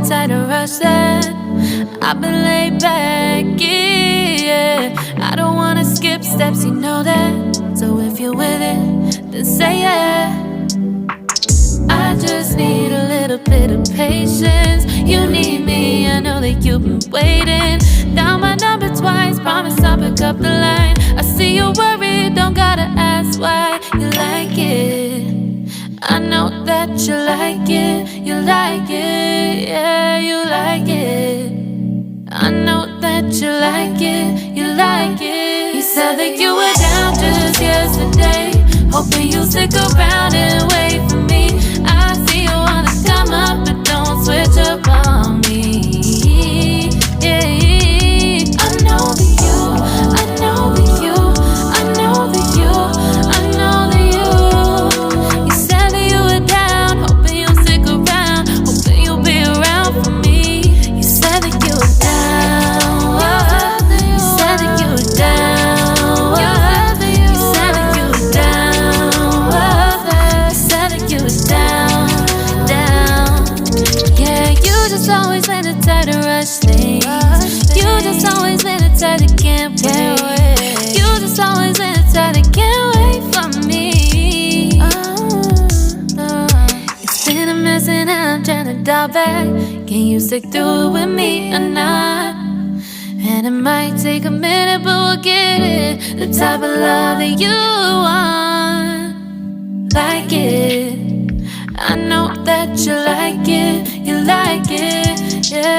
type to rush that. I've been laid back, yeah. I don't wanna skip steps, you know that. So if you're with it, then say yeah. I just need a little bit of patience. You need me, I know that you've been waiting. Down my number twice, promise I'll pick up the line. I see you worried, don't gotta ask why. You like it, I know that you like it. You like it, yeah, you like it. I know that you like it, you like it. You said that you were down just yesterday, hoping you'll stick around and wait for me. I see you wanna come up, but don't switch up on me. Yeah, I know that you, I know that you, I know that you, I know that you. You said that you were down, hoping you'll stick around, hoping you'll be around for me. You said that you were down, you said that you were down, you said that you were down, you said that you were down, down. Yeah, you just always been the type to rush things. You just always been the type that can't wait. You just always been the type that can't wait for me. It's been a mess and I'm trying to dial back. Can you stick through it with me or not? And it might take a minute, but we'll get it. The type of love that you want, like it. I know that you like it, yeah.